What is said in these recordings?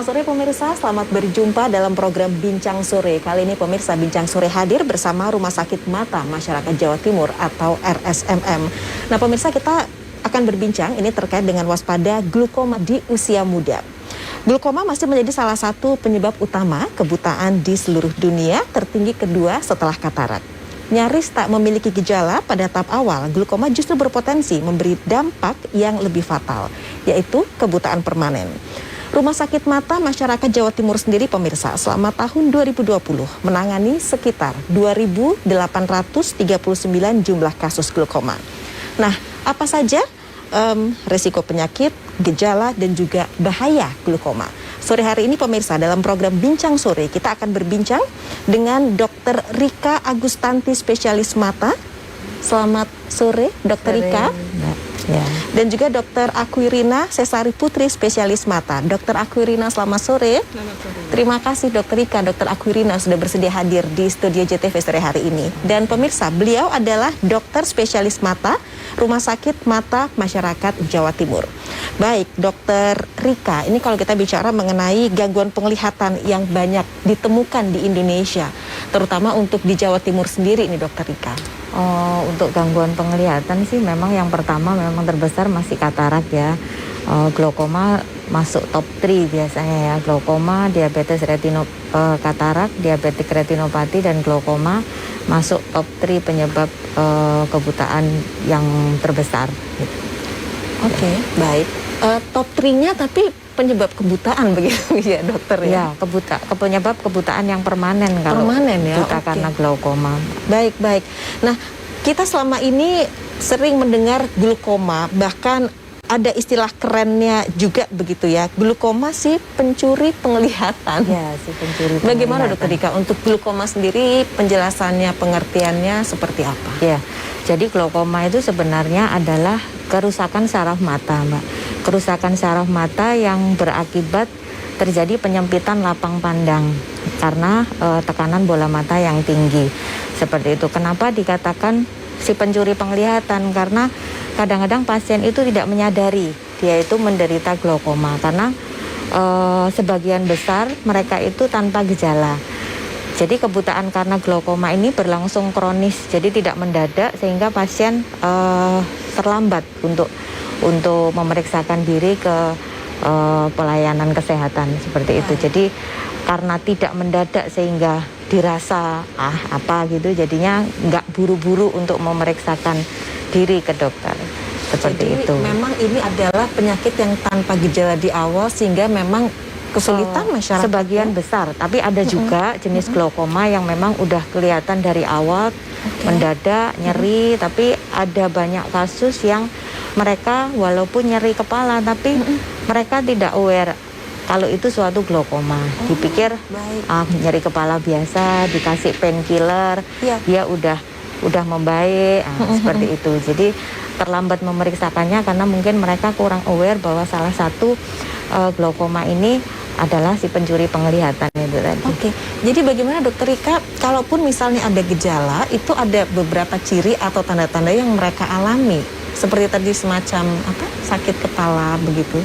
Selamat sore pemirsa, selamat berjumpa dalam program Bincang Sore. Kali ini pemirsa Bincang Sore hadir bersama Rumah Sakit Mata Masyarakat Jawa Timur atau RSMM. Nah pemirsa, kita akan berbincang ini terkait dengan waspada glukoma di usia muda. Glukoma masih menjadi salah satu penyebab utama kebutaan di seluruh dunia, tertinggi kedua setelah katarak. Nyaris tak memiliki gejala pada tahap awal, glukoma justru berpotensi memberi dampak yang lebih fatal, yaitu kebutaan permanen. Rumah Sakit Mata Masyarakat Jawa Timur sendiri pemirsa selama tahun 2020 menangani sekitar 2.839 jumlah kasus glukoma. Nah, apa saja resiko penyakit, gejala, dan juga bahaya glukoma? Sore hari ini pemirsa dalam program Bincang Sore kita akan berbincang dengan Dr. Rika Agustanti, spesialis mata. Selamat sore Dr. Rika. Ya. Dan juga Dr. Akwirina Sesari Putri, spesialis mata. Dr. Akwirina, selamat sore. Selamat sore. Terima kasih Dr. Rika, Dr. Akwirina sudah bersedia hadir di studio JTV sore hari ini. Dan pemirsa, beliau adalah dokter spesialis mata Rumah Sakit Mata Masyarakat Jawa Timur. Baik, Dr. Rika, ini kalau kita bicara mengenai gangguan penglihatan yang banyak ditemukan di Indonesia, terutama untuk di Jawa Timur sendiri ini Dr. Rika. Untuk gangguan penglihatan sih memang yang pertama memang terbesar masih katarak ya. Glaukoma masuk top 3 biasanya ya. Glaukoma, diabetes katarak, diabetik retinopati, dan glaukoma masuk top 3 penyebab kebutaan yang terbesar gitu. Oke, baik. Top 3-nya tapi penyebab kebutaan begitu ya dokter ya? Ya, penyebab kebutaan yang permanen kalau permanen ya, buta karena glaukoma. Baik. Nah, kita selama ini sering mendengar glukoma, bahkan ada istilah kerennya juga begitu ya, glukoma si pencuri penglihatan. Ya, si pencuri penglihatan. Bagaimana Dokter Rika untuk glukoma sendiri, penjelasannya, pengertiannya seperti apa? Ya, jadi glaukoma itu sebenarnya adalah kerusakan saraf mata, Mbak. Kerusakan saraf mata yang berakibat terjadi penyempitan lapang pandang karena tekanan bola mata yang tinggi. Seperti itu. Kenapa dikatakan si pencuri penglihatan? Karena kadang-kadang pasien itu tidak menyadari dia itu menderita glaukoma karena sebagian besar mereka itu tanpa gejala. Jadi kebutaan karena glaukoma ini berlangsung kronis, jadi tidak mendadak sehingga pasien terlambat untuk memeriksakan diri ke pelayanan kesehatan seperti itu. Jadi karena tidak mendadak sehingga dirasa apa gitu, jadinya nggak buru-buru untuk memeriksakan diri ke dokter seperti jadi, itu. Memang ini adalah penyakit yang tanpa gejala di awal sehingga memang kesulitan masyarakat. Sebagian besar, tapi ada juga jenis glaukoma yang memang udah kelihatan dari awal, mendadak nyeri, tapi ada banyak kasus yang mereka walaupun nyeri kepala tapi mereka tidak aware kalau itu suatu glaukoma. Dipikir nyeri kepala biasa, dikasih painkiller, dia udah membaik, seperti itu. Jadi terlambat memeriksakannya karena mungkin mereka kurang aware bahwa salah satu glaukoma ini adalah si pencuri penglihatan itu tadi. Oke, jadi bagaimana Dokter Rika, kalaupun misalnya ada gejala, itu ada beberapa ciri atau tanda-tanda yang mereka alami, seperti tadi semacam sakit kepala begitu?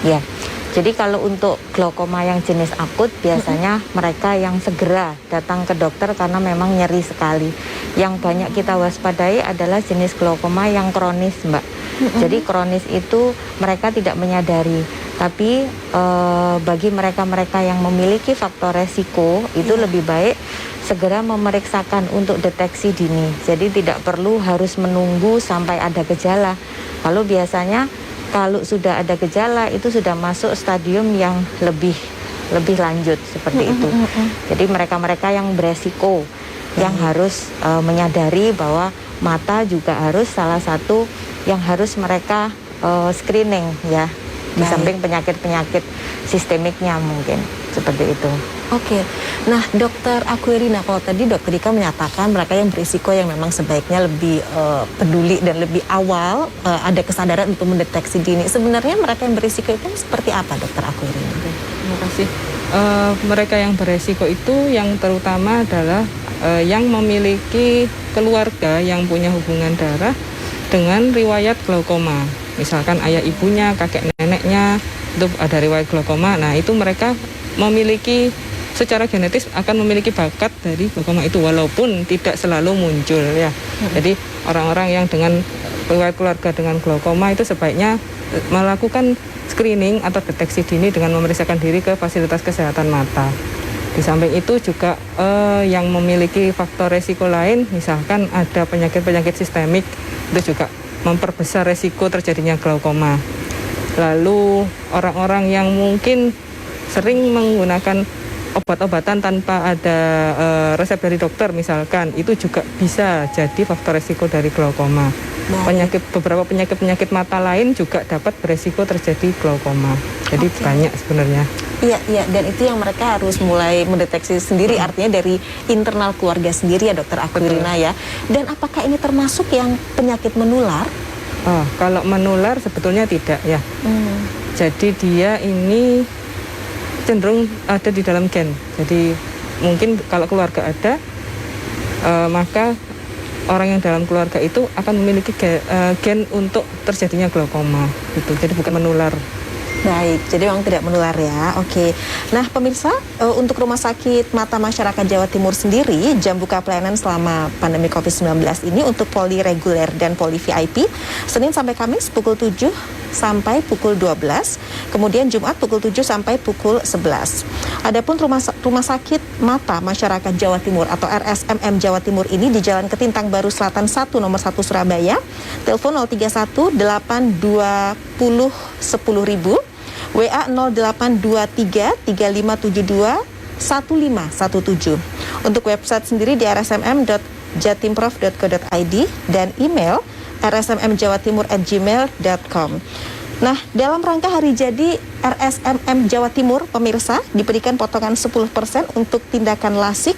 Ya, jadi kalau untuk glaukoma yang jenis akut biasanya mereka yang segera datang ke dokter karena memang nyeri sekali. Yang banyak kita waspadai adalah jenis glaukoma yang kronis, Mbak. Jadi kronis itu mereka tidak menyadari, tapi bagi mereka-mereka yang memiliki faktor resiko itu lebih baik segera memeriksakan untuk deteksi dini. Jadi tidak perlu harus menunggu sampai ada gejala. Kalau biasanya kalau sudah ada gejala itu sudah masuk stadium yang lebih lanjut seperti itu. Jadi mereka-mereka yang beresiko yang harus menyadari bahwa mata juga harus salah satu yang harus mereka screening ya. Di samping penyakit-penyakit sistemiknya mungkin seperti itu. Oke, nah Dokter Akwirina, kalau tadi Dokter Rika menyatakan mereka yang berisiko yang memang sebaiknya lebih peduli dan lebih awal ada kesadaran untuk mendeteksi dini. Sebenarnya mereka yang berisiko itu seperti apa Dokter Akwirina? Terima kasih. Mereka yang berisiko itu yang terutama adalah yang memiliki keluarga yang punya hubungan darah dengan riwayat glaukoma. Misalkan ayah ibunya, kakek neneknya itu ada riwayat glaukoma. Nah, itu mereka memiliki secara genetis akan memiliki bakat dari glaukoma itu walaupun tidak selalu muncul ya. Jadi orang-orang yang dengan riwayat keluarga dengan glaukoma itu sebaiknya melakukan screening atau deteksi dini dengan memeriksakan diri ke fasilitas kesehatan mata. Di samping itu juga yang memiliki faktor resiko lain, misalkan ada penyakit-penyakit sistemik, itu juga memperbesar resiko terjadinya glaukoma. Lalu orang-orang yang mungkin sering menggunakan obat-obatan tanpa ada resep dari dokter misalkan, itu juga bisa jadi faktor resiko dari glaukoma. Beberapa penyakit mata lain juga dapat beresiko terjadi glaukoma. Jadi banyak sebenarnya. Iya, dan itu yang mereka harus mulai mendeteksi sendiri, artinya dari internal keluarga sendiri ya Dokter Aquirina ya. Dan apakah ini termasuk yang penyakit menular? Kalau menular sebetulnya tidak ya. Jadi dia ini cenderung ada di dalam gen. Jadi mungkin kalau keluarga ada, maka orang yang dalam keluarga itu akan memiliki gen untuk terjadinya glaukoma. Gitu. Jadi bukan menular. Baik, jadi memang tidak menular ya. Oke. Nah, pemirsa, untuk Rumah Sakit Mata Masyarakat Jawa Timur sendiri, jam buka pelayanan selama pandemi COVID-19 ini untuk poli reguler dan poli VIP, Senin sampai Kamis pukul 7 sampai pukul 12, kemudian Jumat pukul 7 sampai pukul 11. Adapun Rumah Sakit Mata Masyarakat Jawa Timur atau RSMM Jawa Timur ini di Jalan Ketintang Baru Selatan 1 nomor 1 Surabaya, telepon 031 820 10.000, WA 0823 3572 1517. Untuk website sendiri di rsmm.jatimprof.co.id dan email rsmmjawatimur@gmail.com. Nah, dalam rangka hari jadi RSMM Jawa Timur, pemirsa, diberikan potongan 10% untuk tindakan lasik,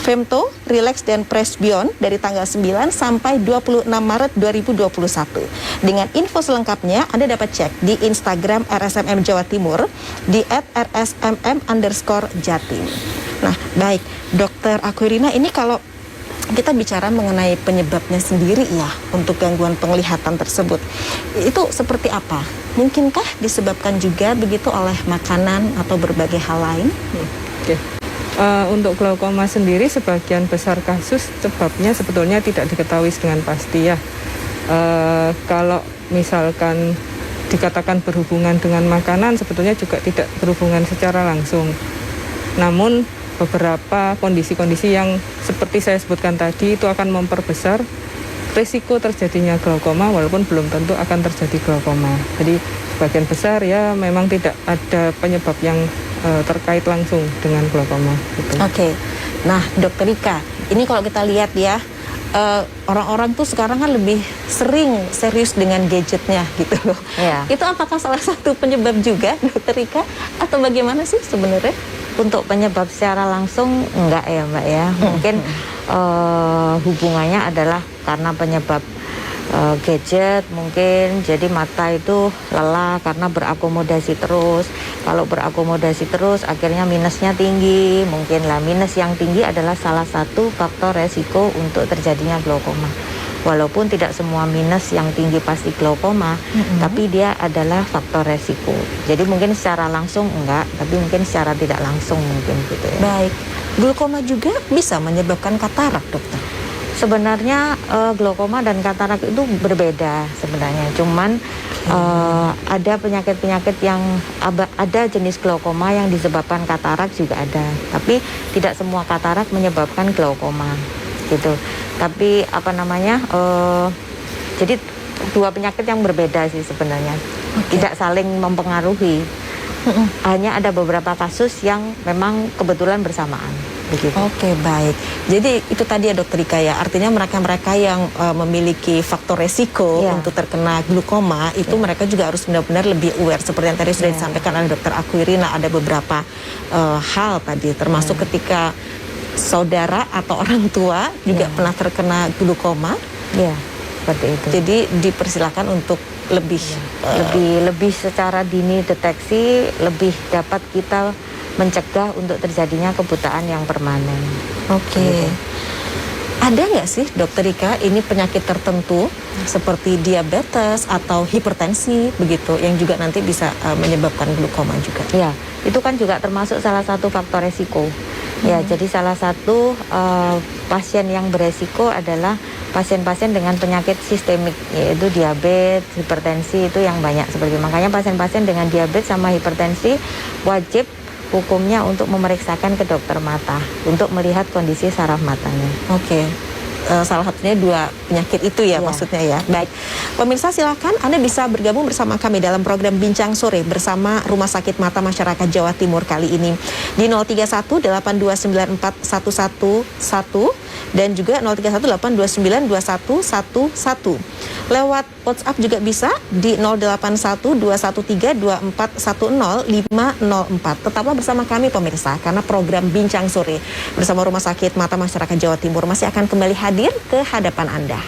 femto, relax, dan presbyon dari tanggal 9 sampai 26 Maret 2021. Dengan info selengkapnya, Anda dapat cek di Instagram RSMM Jawa Timur di @rsmm_jatim. Nah, baik, Dokter Aquirina, ini kalau kita bicara mengenai penyebabnya sendiri ya untuk gangguan penglihatan tersebut, itu seperti apa? Mungkinkah disebabkan juga begitu oleh makanan atau berbagai hal lain? Untuk glaukoma sendiri sebagian besar kasus sebabnya sebetulnya tidak diketahui dengan pasti ya. Kalau misalkan dikatakan berhubungan dengan makanan, sebetulnya juga tidak berhubungan secara langsung. Namun beberapa kondisi-kondisi yang seperti saya sebutkan tadi itu akan memperbesar risiko terjadinya glaukoma walaupun belum tentu akan terjadi glaukoma. Jadi sebagian besar ya memang tidak ada penyebab yang terkait langsung dengan glaukoma. Gitu. Oke. Nah, Dokter Rika, ini kalau kita lihat ya, orang-orang tuh sekarang kan lebih sering serius dengan gadgetnya gitu loh. Ya. Itu apakah salah satu penyebab juga, Dokter Rika, atau bagaimana sih sebenarnya? Untuk penyebab secara langsung enggak ya Mbak ya. Mungkin hubungannya adalah karena penyebab gadget mungkin, jadi mata itu lelah karena berakomodasi terus. Kalau berakomodasi terus akhirnya minusnya tinggi. Mungkin lah minus yang tinggi adalah salah satu faktor resiko untuk terjadinya glaukoma. Walaupun tidak semua minus yang tinggi pasti glaukoma, tapi dia adalah faktor resiko. Jadi mungkin secara langsung enggak, tapi mungkin secara tidak langsung mungkin gitu ya. Baik, glaukoma juga bisa menyebabkan katarak, Dokter? Sebenarnya glaukoma dan katarak itu berbeda sebenarnya. Cuman ada penyakit-penyakit yang ada jenis glaukoma yang disebabkan katarak juga ada. Tapi tidak semua katarak menyebabkan glaukoma gitu. Tapi jadi dua penyakit yang berbeda sih sebenarnya. Tidak saling mempengaruhi. Hanya ada beberapa kasus yang memang kebetulan bersamaan. Begitu. Oke, baik. Jadi itu tadi ya Dokter Rika ya, artinya mereka-mereka yang memiliki faktor resiko untuk terkena glaukoma itu mereka juga harus benar-benar lebih aware. Seperti yang tadi sudah disampaikan oleh Dokter Aquirina, ada beberapa hal tadi, termasuk ketika saudara atau orang tua juga pernah terkena glaukoma. Iya, seperti itu. Jadi dipersilakan untuk lebih secara dini deteksi, lebih dapat kita mencegah untuk terjadinya kebutaan yang permanen. Oke. Ada nggak sih Dokter Rika ini penyakit tertentu seperti diabetes atau hipertensi begitu yang juga nanti bisa menyebabkan glaukoma juga? Ya, itu kan juga termasuk salah satu faktor resiko. Ya, jadi salah satu pasien yang beresiko adalah pasien-pasien dengan penyakit sistemik, yaitu diabetes, hipertensi, itu yang banyak seperti itu. Makanya pasien-pasien dengan diabetes sama hipertensi wajib hukumnya untuk memeriksakan ke dokter mata untuk melihat kondisi saraf matanya. Oke. Salah satunya dua penyakit itu ya, maksudnya ya. Baik, pemirsa silakan Anda bisa bergabung bersama kami dalam program Bincang Sore bersama Rumah Sakit Mata Masyarakat Jawa Timur kali ini di 031-8294-111 dan juga 031-829-2111. Lewat WhatsApp juga bisa di 081-213-2410-504. Tetaplah bersama kami pemirsa, karena program Bincang Sore bersama Rumah Sakit Mata Masyarakat Jawa Timur masih akan kembali hadir ke hadapan Anda.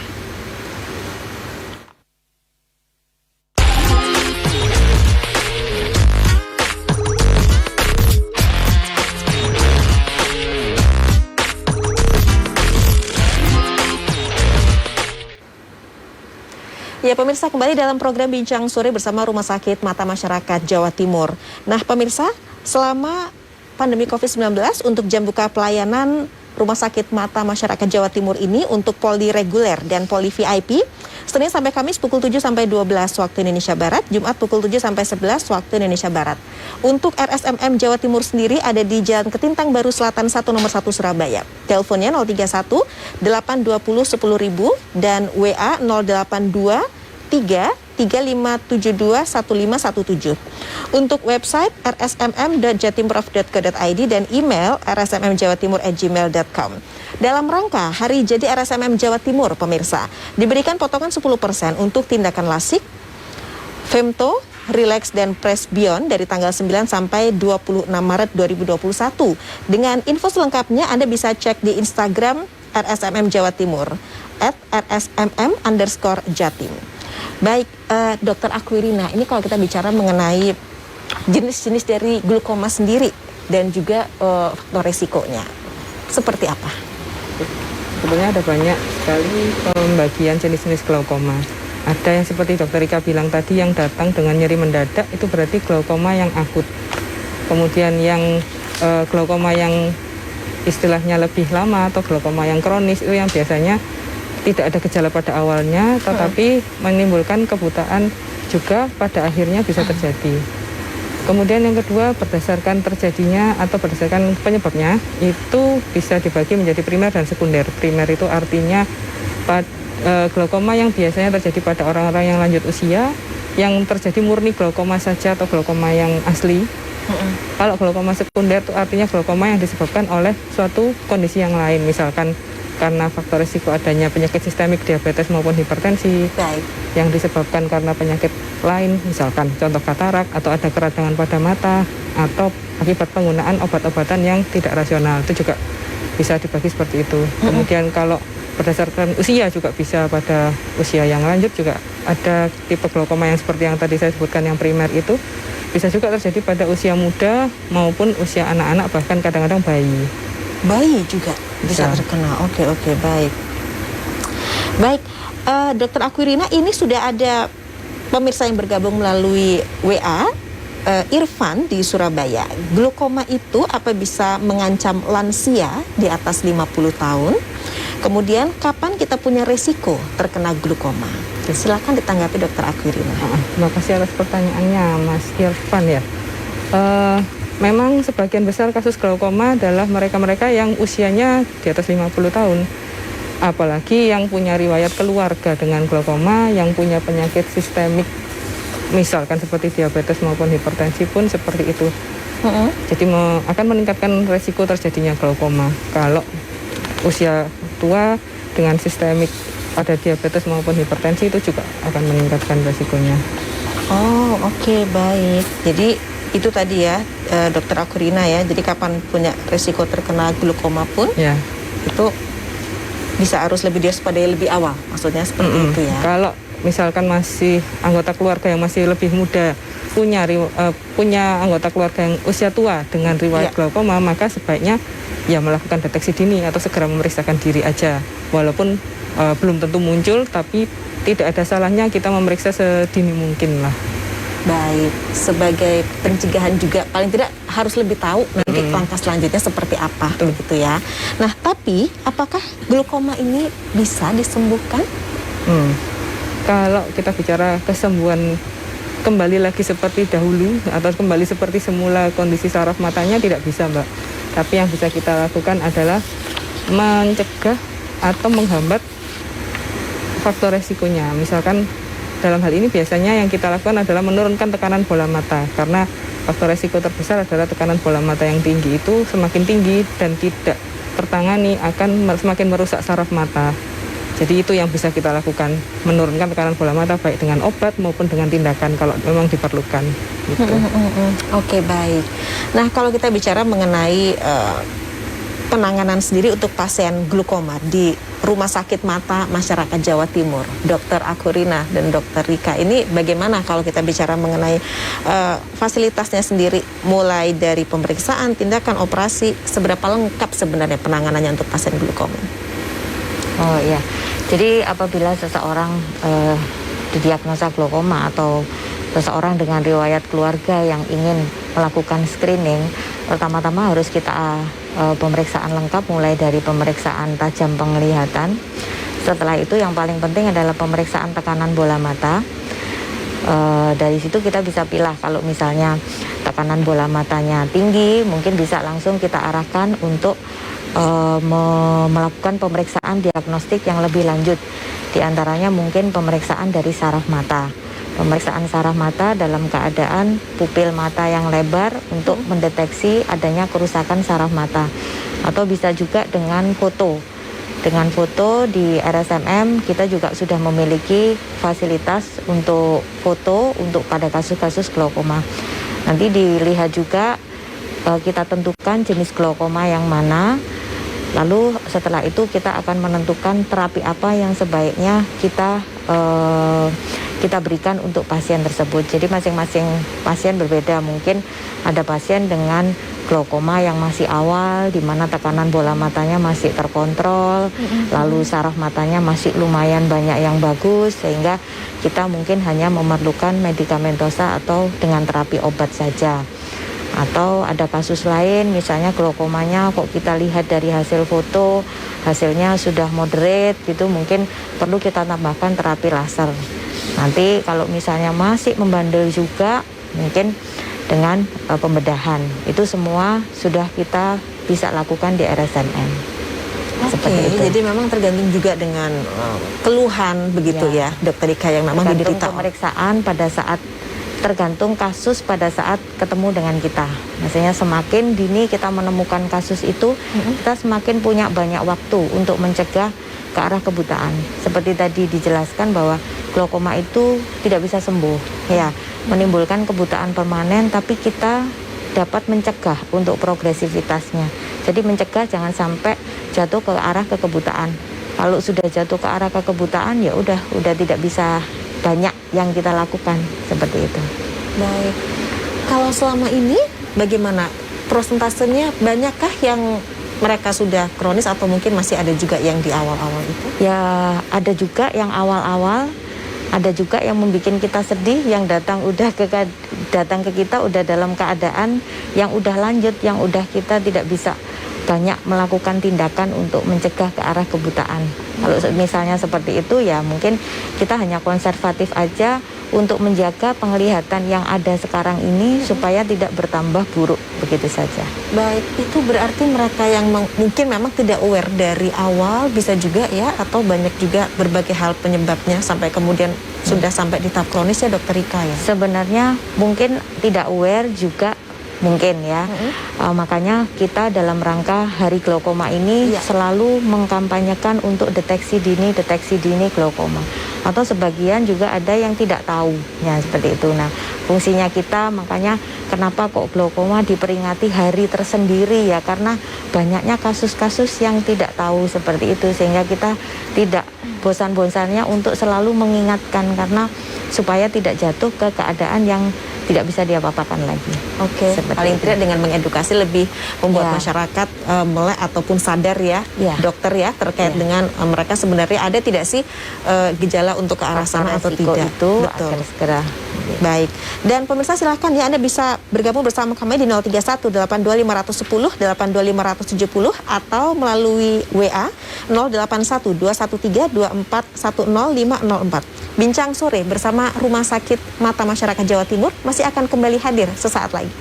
Ya pemirsa, kembali dalam program Bincang Sore bersama Rumah Sakit Mata Masyarakat Jawa Timur. Nah pemirsa, selama pandemi COVID-19 untuk jam buka pelayanan Rumah Sakit Mata Masyarakat Jawa Timur ini untuk poli reguler dan poli VIP, Senin sampai Kamis pukul 7 sampai 12 waktu Indonesia Barat, Jumat pukul 7 sampai 11 waktu Indonesia Barat. Untuk RSMM Jawa Timur sendiri ada di Jalan Ketintang Baru Selatan 1 nomor 1 Surabaya. Teleponnya 031 820 10.000 dan WA 082 335721517. Untuk website rsmm.jatimprov.co.id dan email rsmmjawatimur@gmail.com. Dalam rangka Hari Jadi RSMM Jawa Timur, pemirsa, diberikan potongan 10% untuk tindakan lasik, femto, relax dan presbyon dari tanggal 9 sampai 26 Maret 2021. Dengan info selengkapnya Anda bisa cek di Instagram RSMM Jawa Timur @rsmm_jatim. Baik, Dokter Aquirina, ini kalau kita bicara mengenai jenis-jenis dari glaukoma sendiri dan juga faktor resikonya, seperti apa? Sebenarnya ada banyak sekali pembagian jenis-jenis glaukoma. Ada yang seperti Dokter Rika bilang tadi, yang datang dengan nyeri mendadak, itu berarti glaukoma yang akut. Kemudian yang glaukoma yang istilahnya lebih lama atau glaukoma yang kronis, itu yang biasanya tidak ada gejala pada awalnya, tetapi menimbulkan kebutaan juga pada akhirnya bisa terjadi. Kemudian yang kedua, berdasarkan terjadinya atau berdasarkan penyebabnya, itu bisa dibagi menjadi primer dan sekunder. Primer itu artinya glaukoma yang biasanya terjadi pada orang-orang yang lanjut usia, yang terjadi murni glaukoma saja atau glaukoma yang asli. Kalau glaukoma sekunder itu artinya glaukoma yang disebabkan oleh suatu kondisi yang lain, misalkan karena faktor risiko adanya penyakit sistemik, diabetes maupun hipertensi. Baik. Yang disebabkan karena penyakit lain, misalkan contoh katarak, atau ada keradangan pada mata, atau akibat penggunaan obat-obatan yang tidak rasional, itu juga bisa dibagi seperti itu. Kemudian kalau berdasarkan usia juga bisa pada usia yang lanjut, juga ada tipe glaukoma yang seperti yang tadi saya sebutkan yang primer itu bisa juga terjadi pada usia muda maupun usia anak-anak, bahkan kadang-kadang bayi. Bayi juga bisa terkena. Oke, baik. Baik, Dokter Aquirina, ini sudah ada pemirsa yang bergabung melalui WA, Irfan di Surabaya. Glaukoma itu apa bisa mengancam lansia di atas 50 tahun? Kemudian kapan kita punya resiko terkena glaukoma? Silakan ditanggapi Dokter Aquirina. Terima kasih atas pertanyaannya, Mas Irfan ya. Memang sebagian besar kasus glaukoma adalah mereka-mereka yang usianya di atas 50 tahun. Apalagi yang punya riwayat keluarga dengan glaukoma, yang punya penyakit sistemik, misalkan seperti diabetes maupun hipertensi pun seperti itu. Jadi akan meningkatkan resiko terjadinya glaukoma. Kalau usia tua dengan sistemik pada diabetes maupun hipertensi, itu juga akan meningkatkan resikonya. Oh, oke, baik. Jadi itu tadi ya, Dokter Aquirina ya. Jadi kapan punya resiko terkena glaukoma pun, ya, itu bisa harus lebih diwaspadai lebih awal. Maksudnya seperti itu ya. Kalau misalkan masih anggota keluarga yang masih lebih muda punya anggota keluarga yang usia tua dengan riwayat glaukoma, maka sebaiknya ya melakukan deteksi dini atau segera memeriksakan diri aja. Walaupun belum tentu muncul, tapi tidak ada salahnya kita memeriksa sedini mungkin lah. Baik, sebagai pencegahan juga paling tidak harus lebih tahu nanti langkah selanjutnya seperti apa, begitu ya. Nah, tapi apakah glaukoma ini bisa disembuhkan? Kalau kita bicara kesembuhan kembali lagi seperti dahulu atau kembali seperti semula kondisi saraf matanya, tidak bisa, Mbak. Tapi yang bisa kita lakukan adalah mencegah atau menghambat faktor resikonya. Misalkan dalam hal ini biasanya yang kita lakukan adalah menurunkan tekanan bola mata, karena faktor resiko terbesar adalah tekanan bola mata yang tinggi. Itu semakin tinggi dan tidak tertangani akan semakin merusak saraf mata. Jadi itu yang bisa kita lakukan, menurunkan tekanan bola mata baik dengan obat maupun dengan tindakan kalau memang diperlukan. Gitu. Oke, baik. Nah, kalau kita bicara mengenai penanganan sendiri untuk pasien glaukoma di Rumah Sakit Mata Masyarakat Jawa Timur, Dr. Akurina dan Dr. Rika, ini bagaimana kalau kita bicara mengenai fasilitasnya sendiri, mulai dari pemeriksaan, tindakan, operasi, seberapa lengkap sebenarnya penanganannya untuk pasien glaukoma? Oh iya, jadi apabila seseorang didiagnosa glaukoma atau seseorang dengan riwayat keluarga yang ingin melakukan screening, pertama-tama harus kita pemeriksaan lengkap, mulai dari pemeriksaan tajam penglihatan. Setelah itu yang paling penting adalah pemeriksaan tekanan bola mata. Dari situ kita bisa pilih, kalau misalnya tekanan bola matanya tinggi, mungkin bisa langsung kita arahkan untuk melakukan pemeriksaan diagnostik yang lebih lanjut. Di antaranya mungkin pemeriksaan dari saraf mata. Pemeriksaan saraf mata dalam keadaan pupil mata yang lebar untuk mendeteksi adanya kerusakan saraf mata. Atau bisa juga dengan foto. Dengan foto di RSMM kita juga sudah memiliki fasilitas untuk foto untuk pada kasus-kasus glaukoma. Nanti dilihat juga, kita tentukan jenis glaukoma yang mana. Lalu setelah itu kita akan menentukan terapi apa yang sebaiknya kita berikan untuk pasien tersebut. Jadi masing-masing pasien berbeda. Mungkin ada pasien dengan glaukoma yang masih awal, di mana tekanan bola matanya masih terkontrol, lalu saraf matanya masih lumayan banyak yang bagus, sehingga kita mungkin hanya memerlukan medikamentosa atau dengan terapi obat saja. Atau ada kasus lain, misalnya glaukomanya kok kita lihat dari hasil foto, hasilnya sudah moderate gitu, mungkin perlu kita tambahkan terapi laser. Nanti kalau misalnya masih membandel juga, mungkin dengan pembedahan. Itu semua sudah kita bisa lakukan di RSMM. Oke, jadi memang tergantung juga dengan keluhan begitu ya, Dokter Ika, yang memang diderita. Pemeriksaan pada saat tergantung kasus pada saat ketemu dengan kita. Maksudnya semakin dini kita menemukan kasus itu, kita semakin punya banyak waktu untuk mencegah ke arah kebutaan. Seperti tadi dijelaskan bahwa glaukoma itu tidak bisa sembuh, ya, menimbulkan kebutaan permanen, tapi kita dapat mencegah untuk progresivitasnya. Jadi mencegah jangan sampai jatuh ke arah kebutaan. Kalau sudah jatuh ke arah kebutaan, ya udah tidak bisa banyak yang kita lakukan seperti itu. Baik. Kalau selama ini bagaimana prosentasenya, banyakkah yang mereka sudah kronis atau mungkin masih ada juga yang di awal-awal itu? Ya, ada juga yang awal-awal, ada juga yang membuat kita sedih, yang datang ke kita udah dalam keadaan yang udah lanjut, yang udah kita tidak bisa banyak melakukan tindakan untuk mencegah ke arah kebutaan. Kalau misalnya seperti itu, ya mungkin kita hanya konservatif aja untuk menjaga penglihatan yang ada sekarang ini supaya tidak bertambah buruk, begitu saja. Baik, itu berarti mereka yang mungkin memang tidak aware dari awal bisa juga ya, atau banyak juga berbagai hal penyebabnya sampai kemudian sudah sampai di tahap kronis ya, Dokter Rika ya? Sebenarnya mungkin tidak aware juga mungkin ya. Makanya kita dalam rangka Hari Glaukoma ini selalu mengkampanyekan untuk deteksi dini glaukoma. Atau sebagian juga ada yang tidak tahu, ya seperti itu. Nah, fungsinya kita, makanya kenapa kok glaukoma diperingati hari tersendiri ya, karena banyaknya kasus-kasus yang tidak tahu seperti itu, sehingga kita tidak bosan-bosannya untuk selalu mengingatkan, karena supaya tidak jatuh ke keadaan yang tidak bisa diapa-apakan lagi. Oke, Seperti paling itu. tidak dengan mengedukasi lebih membuat Ya. masyarakat melek ataupun sadar ya, Ya. dokter ya, terkait Ya. dengan mereka sebenarnya ada tidak sih gejala untuk ke arah sana atau Resiko tidak. itu Betul. agar segera. Baik, dan pemirsa silahkan ya Anda bisa bergabung bersama kami di 031 82510 82570 atau melalui WA 081 213 2410504. Bincang sore bersama Rumah Sakit Mata Masyarakat Jawa Timur masih akan kembali hadir sesaat lagi.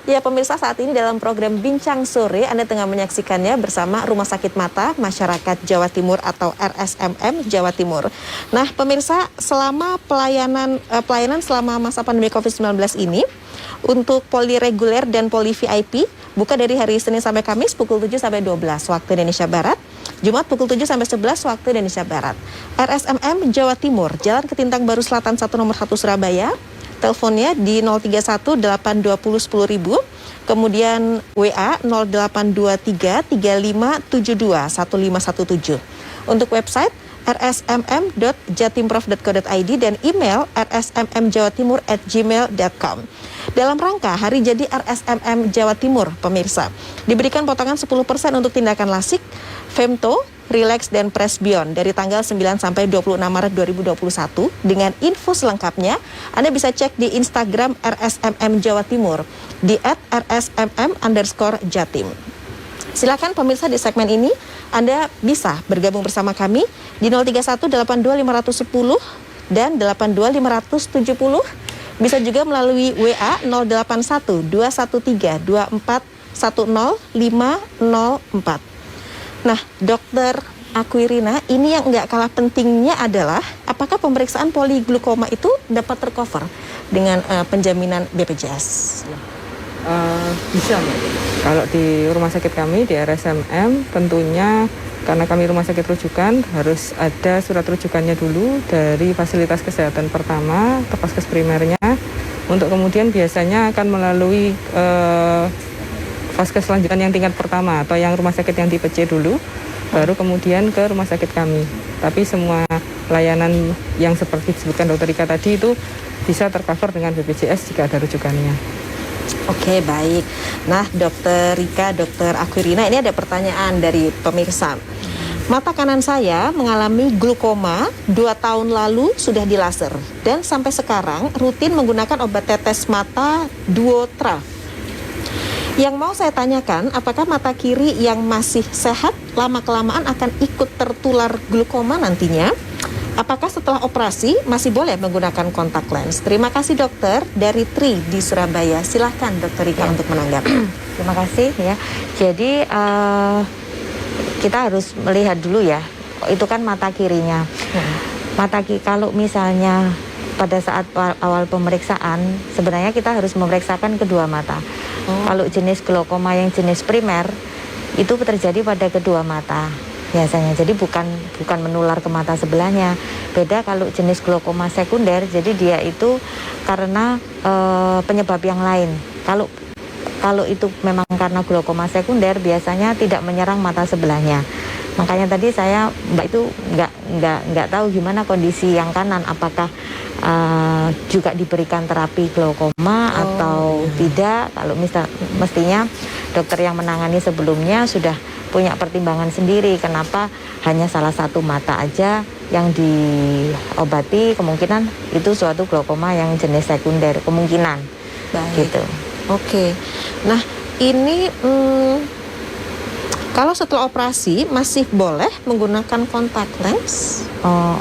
Ya pemirsa, saat ini dalam program Bincang Sore Anda tengah menyaksikannya bersama Rumah Sakit Mata Masyarakat Jawa Timur atau RSMM Jawa Timur. Nah pemirsa, selama pelayanan selama masa pandemi COVID-19 ini untuk poli reguler dan poli VIP buka dari hari Senin sampai Kamis pukul 7 sampai 12 waktu Indonesia Barat, Jumat pukul 7 sampai 11 waktu Indonesia Barat. RSMM Jawa Timur, Jalan Ketintang Baru Selatan 1 nomor 1 Surabaya. Teleponnya di 031 820 10.000, kemudian WA 0823 3572 1517. Untuk website rsmm.jatimprov.co.id dan email rsmmjawatimur@gmail.com. Dalam rangka Hari Jadi RSMM Jawa Timur, pemirsa, diberikan potongan 10% untuk tindakan lasik, femto, relax, dan presbyon dari tanggal 9 sampai 26 Maret 2021. Dengan info selengkapnya, Anda bisa cek di Instagram RSMM Jawa Timur di @rsmm_jatim. Silakan pemirsa, di segmen ini Anda bisa bergabung bersama kami di 031 82510 dan 82570. Bisa juga melalui WA 081 213 2410504. Nah, Dokter Aquirina, ini yang nggak kalah pentingnya adalah apakah pemeriksaan poliglukoma itu dapat tercover dengan penjaminan BPJS? Bisa, Mbak. Kalau di rumah sakit kami di RSMM, tentunya karena kami rumah sakit rujukan harus ada surat rujukannya dulu dari fasilitas kesehatan pertama atau vaskes primernya, untuk kemudian biasanya akan melalui vaskes lanjutan yang tingkat pertama atau yang rumah sakit yang tipe C dulu, baru kemudian ke rumah sakit kami. Tapi semua layanan yang seperti disebutkan Dr. Rika tadi itu bisa tercover dengan BPJS jika ada rujukannya. Oke, baik. Nah, Dokter Rika, Dokter Aquirina, ini ada pertanyaan dari pemirsa. Mata kanan saya mengalami glukoma 2 tahun lalu sudah dilaser dan sampai sekarang rutin menggunakan obat tetes mata Duotra. Yang mau saya tanyakan, apakah mata kiri yang masih sehat lama-kelamaan akan ikut tertular glukoma nantinya? Apakah setelah operasi masih boleh menggunakan kontak lens? Terima kasih dokter, dari Tri di Surabaya. Silahkan Dokter Rika untuk menanggapi. Terima kasih ya. Jadi kita harus melihat dulu ya, itu kan mata kirinya. Kalau misalnya pada saat awal pemeriksaan, sebenarnya kita harus memeriksakan kedua mata. Kalau jenis glaukoma yang jenis primer itu terjadi pada kedua mata biasanya. Jadi bukan menular ke mata sebelahnya. Beda kalau jenis glaukoma sekunder, jadi dia itu karena penyebab yang lain. Kalau itu memang karena glaukoma sekunder, biasanya tidak menyerang mata sebelahnya. Makanya tadi Mbak itu nggak tahu gimana kondisi yang kanan, apakah juga diberikan terapi glaukoma atau tidak. Kalau mestinya dokter yang menangani sebelumnya sudah punya pertimbangan sendiri kenapa hanya salah satu mata aja yang diobati, kemungkinan itu suatu glaukoma yang jenis sekunder, kemungkinan. Baik. Gitu. Oke. Nah, ini kalau setelah operasi masih boleh menggunakan kontak lens?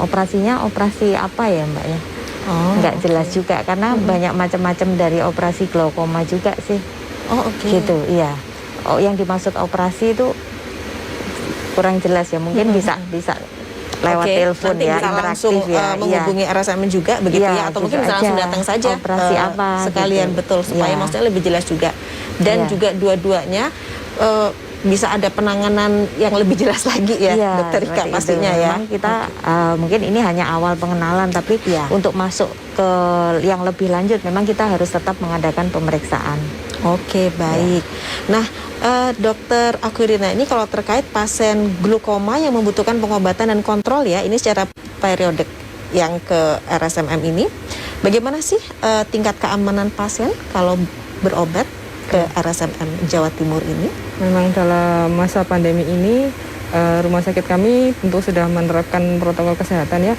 Operasinya operasi apa ya Mbak ya? Nggak jelas juga karena banyak macam-macam dari operasi glaukoma juga sih. Gitu, iya. Yang dimaksud operasi itu kurang jelas ya, mungkin bisa lewat telepon nanti ya, bisa langsung menghubungi RSMM juga begitu ya, atau mungkin bisa langsung datang saja operasi apa sekalian gitu. Betul, supaya maksudnya lebih jelas juga. Dan juga dua-duanya bisa ada penanganan yang lebih jelas lagi ya, Iya, Dokter Rika seperti pastinya itu. ya. Memang kita mungkin ini hanya awal pengenalan, tapi Iya. untuk masuk ke yang lebih lanjut memang kita harus tetap mengadakan pemeriksaan. Oke, baik. Nah, Dokter Aquirina, ini kalau terkait pasien glukoma yang membutuhkan pengobatan dan kontrol ya, ini secara periodik yang ke RSMM ini, bagaimana sih tingkat keamanan pasien kalau berobat ke RSMM Jawa Timur ini? Memang dalam masa pandemi ini rumah sakit kami tentu sudah menerapkan protokol kesehatan ya.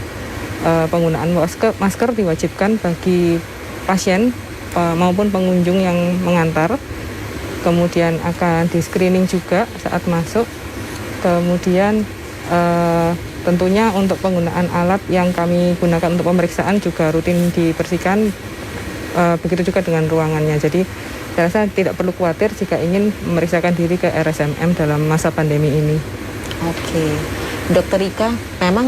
Penggunaan masker diwajibkan bagi pasien maupun pengunjung yang mengantar. Kemudian akan di screening juga saat masuk. Kemudian tentunya untuk penggunaan alat yang kami gunakan untuk pemeriksaan juga rutin dibersihkan. Begitu juga dengan ruangannya. Jadi saya rasa tidak perlu khawatir jika ingin memeriksakan diri ke RSMM dalam masa pandemi ini. Oke, Dokter Rika, memang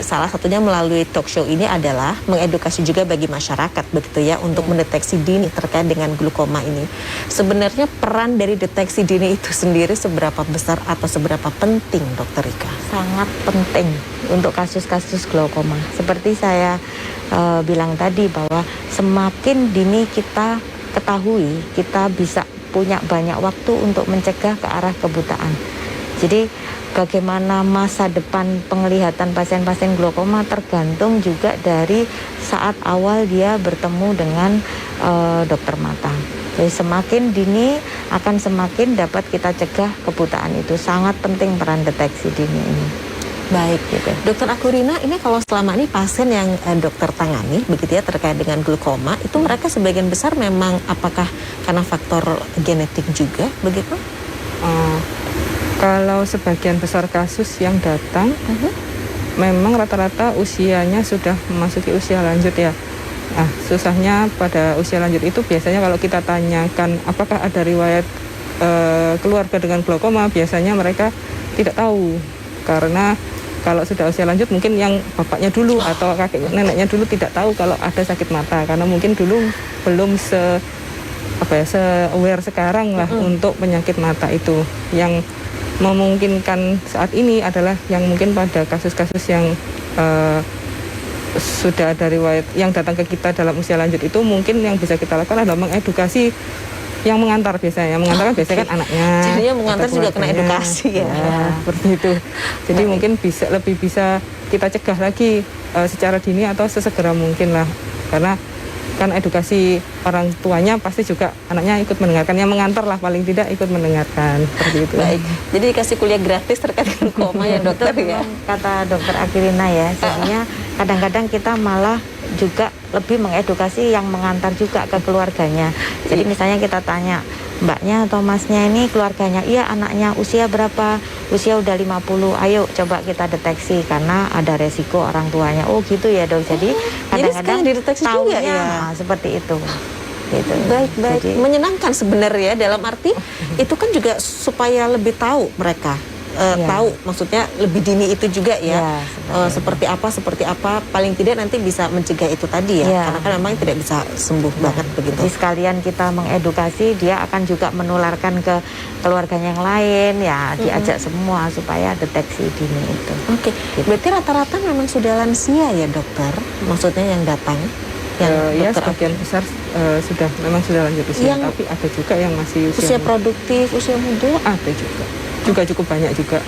salah satunya melalui talk show ini adalah mengedukasi juga bagi masyarakat begitu ya untuk mendeteksi dini terkait dengan glukoma ini. Sebenarnya peran dari deteksi dini itu sendiri seberapa besar atau seberapa penting, Dokter Rika? Sangat penting untuk kasus-kasus glaukoma. Seperti saya bilang tadi bahwa semakin dini kita ketahui, kita bisa punya banyak waktu untuk mencegah ke arah kebutaan. Jadi bagaimana masa depan penglihatan pasien-pasien glaukoma tergantung juga dari saat awal dia bertemu dengan dokter mata. Jadi semakin dini akan semakin dapat kita cegah kebutaan itu. Sangat penting peran deteksi dini ini. Baik, gitu. Dokter Aquirina, ini kalau selama ini pasien yang dokter tangani begitu ya terkait dengan glukoma, itu mereka sebagian besar memang apakah karena faktor genetik juga begitu? Kalau sebagian besar kasus yang datang, memang rata-rata usianya sudah memasuki usia lanjut ya. Nah, susahnya pada usia lanjut itu biasanya kalau kita tanyakan apakah ada riwayat keluarga dengan glaukoma, biasanya mereka tidak tahu. Karena kalau sudah usia lanjut mungkin yang bapaknya dulu atau kakek neneknya dulu tidak tahu kalau ada sakit mata. Karena mungkin dulu belum se-aware sekarang lah untuk penyakit mata itu. Yang memungkinkan saat ini adalah yang mungkin pada kasus-kasus yang sudah ada riwayat yang datang ke kita dalam usia lanjut itu, mungkin yang bisa kita lakukan adalah mengedukasi yang mengantar biasanya. Yang mengantar kan biasanya kan anaknya. Jadinya mengantar juga kena edukasi ya. Seperti itu. Jadi mungkin lebih bisa kita cegah lagi secara dini atau sesegera mungkin lah. Karena kan edukasi orang tuanya pasti juga anaknya ikut mendengarkan, yang mengantar lah paling tidak ikut mendengarkan, seperti itu. Baik, jadi dikasih kuliah gratis terkait dengan koma ya dokter ya. Kata Dokter Aquirina ya, sebenarnya kadang-kadang kita malah juga lebih mengedukasi yang mengantar juga ke keluarganya. Jadi misalnya kita tanya, mbaknya atau masnya ini keluarganya, iya anaknya usia berapa? Usia udah 50, ayo coba kita deteksi karena ada resiko orang tuanya. Oh gitu ya dok, jadi kadang-kadang dideteksi juga ya? Seperti itu. Gitu. Baik. Jadi, menyenangkan sebenarnya dalam arti itu kan juga supaya lebih tahu mereka. Tahu maksudnya lebih dini itu juga ya, seperti apa paling tidak nanti bisa mencegah itu tadi ya, karena kan memang tidak bisa sembuh banget begitu. Jadi sekalian kita mengedukasi, dia akan juga menularkan ke keluarganya yang lain ya, diajak semua supaya deteksi dini itu. Oke. Berarti rata-rata memang sudah lansia ya dokter, maksudnya yang datang? Ya sebagian besar sudah lanjut usia, tapi ada juga yang masih usia produktif, usia muda. Ada juga cukup banyak juga.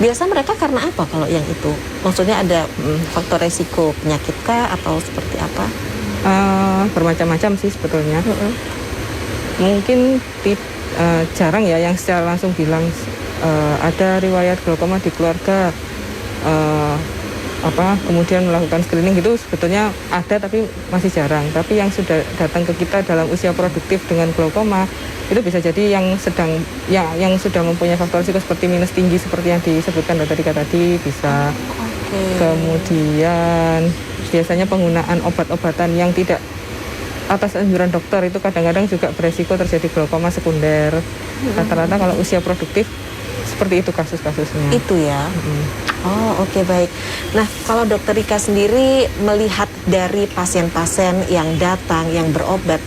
Biasa mereka karena apa kalau yang itu? Maksudnya ada faktor resiko penyakit kah atau seperti apa? Bermacam-macam sih sebetulnya. Mungkin jarang ya yang secara langsung bilang ada riwayat glaukoma di keluarga. Kemudian melakukan screening itu sebetulnya ada tapi masih jarang. Tapi yang sudah datang ke kita dalam usia produktif dengan glaukoma itu bisa jadi yang sudah mempunyai faktor risiko seperti minus tinggi seperti yang disebutkan dokter Rika tadi bisa. Kemudian biasanya penggunaan obat-obatan yang tidak atas anjuran dokter itu kadang-kadang juga beresiko terjadi glaukoma sekunder. Rata-rata kalau usia produktif seperti itu kasus-kasusnya. Itu ya. Oh oke, baik. Nah kalau dokter Rika sendiri melihat dari pasien-pasien yang datang, yang berobat,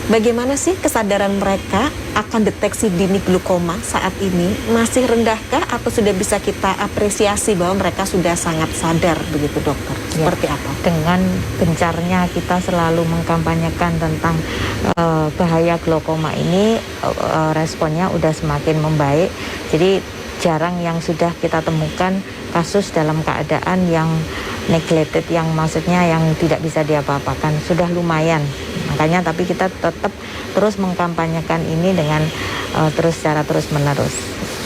Bagaimana sih kesadaran mereka akan deteksi dini glaukoma saat ini? Masih rendahkah atau sudah bisa kita apresiasi bahwa mereka sudah sangat sadar begitu dokter? Seperti apa? Dengan gencarnya kita selalu mengkampanyekan tentang bahaya glaukoma ini, responnya udah semakin membaik. Jadi jarang yang sudah kita temukan kasus dalam keadaan yang neglected, yang maksudnya yang tidak bisa diapa-apakan, sudah lumayan. Makanya tapi kita tetap terus mengkampanyekan ini dengan secara terus-menerus.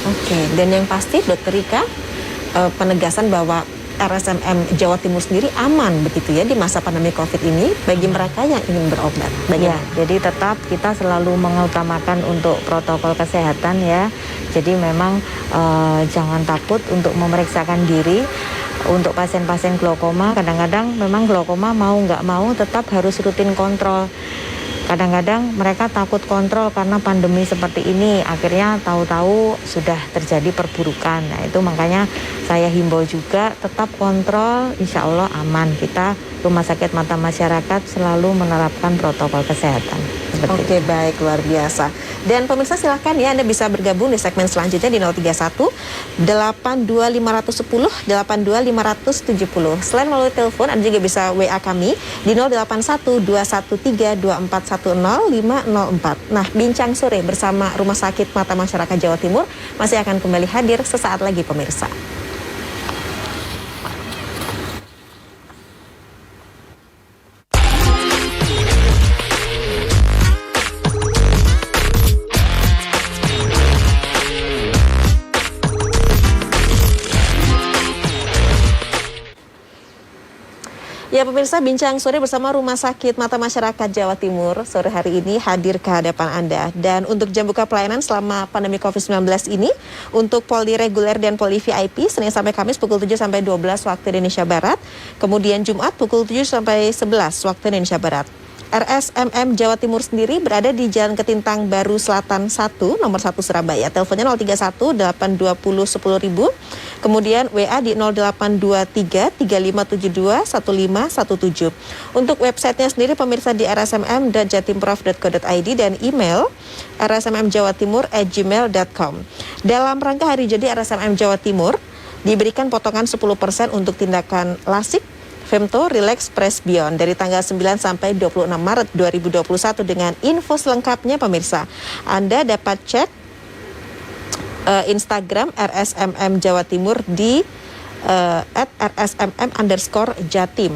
Oke, dan yang pasti Dokter Rika, penegasan bahwa RSMM Jawa Timur sendiri aman begitu ya di masa pandemi COVID ini bagi mereka yang ingin berobat. Ya, jadi tetap kita selalu mengutamakan untuk protokol kesehatan ya. Jadi memang jangan takut untuk memeriksakan diri. Untuk pasien-pasien glaukoma, kadang-kadang memang glaukoma mau nggak mau tetap harus rutin kontrol. Kadang-kadang mereka takut kontrol karena pandemi seperti ini, akhirnya tahu-tahu sudah terjadi perburukan. Nah itu makanya saya himbau juga tetap kontrol, insya Allah aman. Kita Rumah Sakit Mata Masyarakat selalu menerapkan protokol kesehatan. Oke, baik, luar biasa. Dan pemirsa silahkan ya, Anda bisa bergabung di segmen selanjutnya di 031 82510 82570. Selain melalui telepon, Anda juga bisa WA kami di 081 213 2410504. Nah, Bincang Sore bersama Rumah Sakit Mata Masyarakat Jawa Timur masih akan kembali hadir sesaat lagi pemirsa. Ya pemirsa, Bincang Sore bersama Rumah Sakit Mata Masyarakat Jawa Timur sore hari ini hadir ke hadapan Anda. Dan untuk jam buka pelayanan selama pandemi COVID-19 ini, untuk poli reguler dan poli VIP, Senin sampai Kamis pukul 7 sampai 12 waktu Indonesia Barat. Kemudian Jumat pukul 7 sampai 11 waktu Indonesia Barat. RSMM Jawa Timur sendiri berada di Jalan Ketintang Baru Selatan 1, nomor 1 Surabaya. Teleponnya 031 820 10.000. Kemudian WA di 0823 3572 1517. Untuk websitenya sendiri pemirsa di rsmm.jatimprov.co.id dan email rsmmjawatimur@gmail.com. Dalam rangka hari jadi RSMM Jawa Timur diberikan potongan 10% untuk tindakan lasik, Femto, Relax, Press Beyond dari tanggal 9 sampai 26 Maret 2021 dengan info selengkapnya pemirsa. Anda dapat cek Instagram RSMM Jawa Timur di @rsmm_jatim.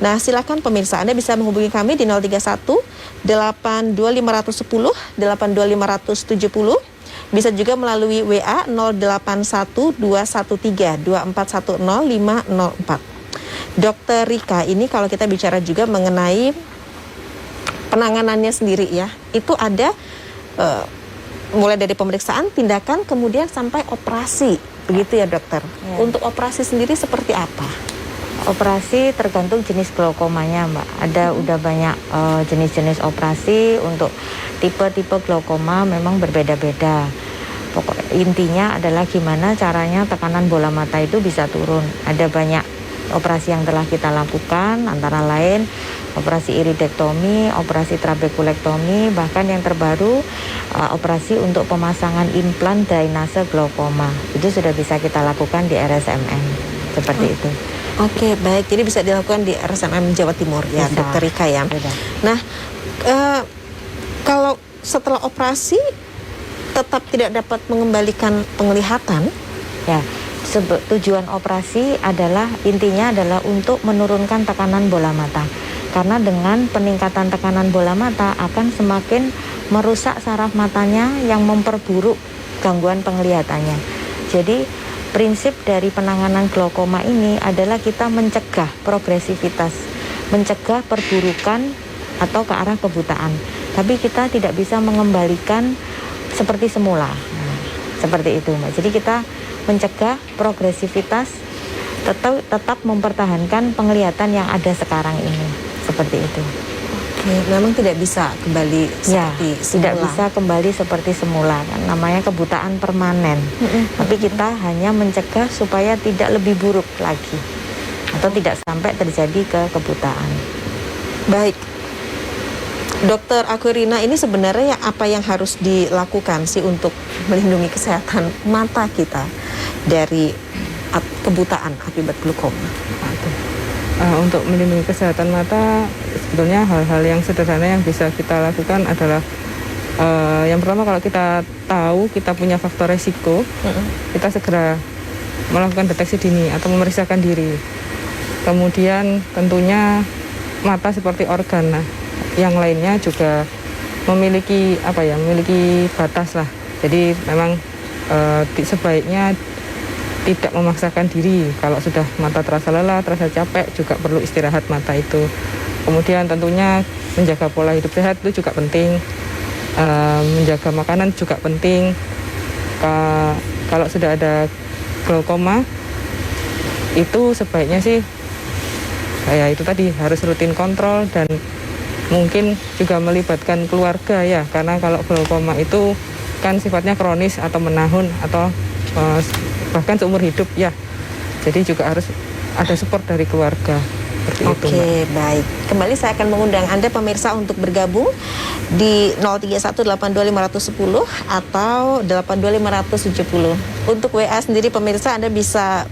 Nah silakan pemirsa, Anda bisa menghubungi kami di 031 82510 82570. Bisa juga melalui WA 081 213 2410 504. Dokter Rika, ini kalau kita bicara juga mengenai penanganannya sendiri ya, itu ada mulai dari pemeriksaan, tindakan, kemudian sampai operasi, begitu ya dokter? Ya. Untuk operasi sendiri seperti apa? Operasi tergantung jenis glaukomanya Mbak. Ada udah banyak jenis-jenis operasi. Untuk tipe-tipe glaukoma memang berbeda-beda. Intinya adalah gimana caranya tekanan bola mata itu bisa turun. Ada banyak operasi yang telah kita lakukan, antara lain operasi iridektomi, operasi trabekulektomi, bahkan yang terbaru operasi untuk pemasangan implan drainase glaukoma. Itu sudah bisa kita lakukan di RSMM, seperti itu. Oke, baik. Jadi bisa dilakukan di RSMM Jawa Timur ya, Bisa. Dokter Rika ya. Sudah. Nah, kalau setelah operasi tetap tidak dapat mengembalikan penglihatan, Ya, tujuan operasi adalah intinya adalah untuk menurunkan tekanan bola mata. Karena dengan peningkatan tekanan bola mata akan semakin merusak saraf matanya yang memperburuk gangguan penglihatannya. Jadi prinsip dari penanganan glaukoma ini adalah kita mencegah progresivitas, mencegah perburukan atau ke arah kebutaan. Tapi kita tidak bisa mengembalikan seperti semula. Nah, seperti itu, Mbak. Jadi kita mencegah progresivitas, tetap mempertahankan penglihatan yang ada sekarang ini, seperti itu. Oke, memang tidak bisa kembali seperti semula. Tidak bisa kembali seperti semula, kan namanya kebutaan permanen. Tapi kita hanya mencegah supaya tidak lebih buruk lagi atau tidak sampai terjadi ke kebutaan. Baik. Dokter Aquirina, ini sebenarnya apa yang harus dilakukan sih untuk melindungi kesehatan mata kita dari kebutaan akibat glaukoma? Untuk melindungi kesehatan mata, sebetulnya hal-hal yang sederhana yang bisa kita lakukan adalah yang pertama, kalau kita tahu kita punya faktor resiko, kita segera melakukan deteksi dini atau memeriksakan diri. Kemudian tentunya mata seperti organ yang lainnya juga memiliki memiliki batas lah. Jadi memang sebaiknya tidak memaksakan diri. Kalau sudah mata terasa lelah, terasa capek, juga perlu istirahat mata itu. Kemudian tentunya menjaga pola hidup sehat itu juga penting. Menjaga makanan juga penting. Kalau sudah ada glaukoma, itu sebaiknya sih itu tadi harus rutin kontrol, dan mungkin juga melibatkan keluarga ya, karena kalau glaukoma itu kan sifatnya kronis atau menahun atau bahkan seumur hidup ya. Jadi juga harus ada support dari keluarga. Oke, baik. Kembali saya akan mengundang Anda pemirsa untuk bergabung di 031825010 atau 82570. Untuk WA sendiri pemirsa, Anda bisa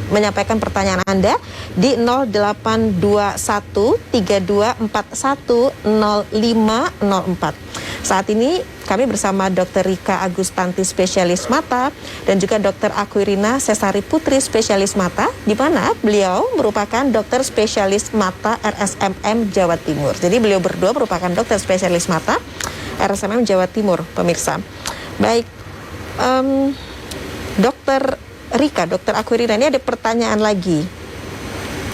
menyampaikan pertanyaan Anda di 082132410504. Saat ini kami bersama Dr. Rika Agustanti, spesialis mata, dan juga Dr. Aquirina Sesari Putri, spesialis mata, di mana beliau merupakan dokter spesialis mata RSMM Jawa Timur. Jadi beliau berdua merupakan dokter spesialis mata RSMM Jawa Timur, pemirsa. Baik, Dr. Rika, Dr. Aquirina, ini ada pertanyaan lagi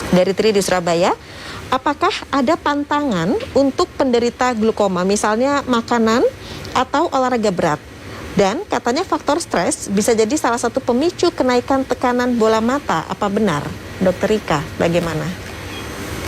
dari Tri di Surabaya. Apakah ada pantangan untuk penderita glaukoma, misalnya makanan atau olahraga berat? Dan katanya faktor stres bisa jadi salah satu pemicu kenaikan tekanan bola mata. Apa benar, Dr. Rika? Bagaimana?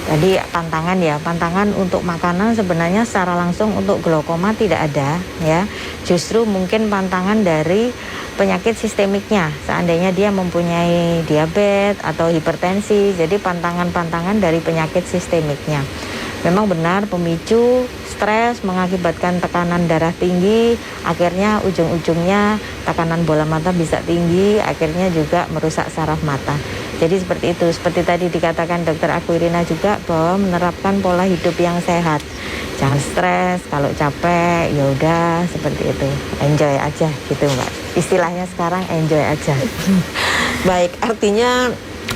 Jadi pantangan untuk makanan sebenarnya secara langsung untuk glaukoma tidak ada ya. Justru mungkin pantangan dari penyakit sistemiknya, seandainya dia mempunyai diabetes atau hipertensi, jadi pantangan-pantangan dari penyakit sistemiknya. Memang benar pemicu stres mengakibatkan tekanan darah tinggi, akhirnya ujung-ujungnya tekanan bola mata bisa tinggi, akhirnya juga merusak saraf mata. Jadi seperti itu, seperti tadi dikatakan Dr. Aquirina juga, bahwa menerapkan pola hidup yang sehat. Jangan stres, kalau capek ya udah seperti itu, enjoy aja gitu Mbak. Istilahnya sekarang enjoy aja. Baik, artinya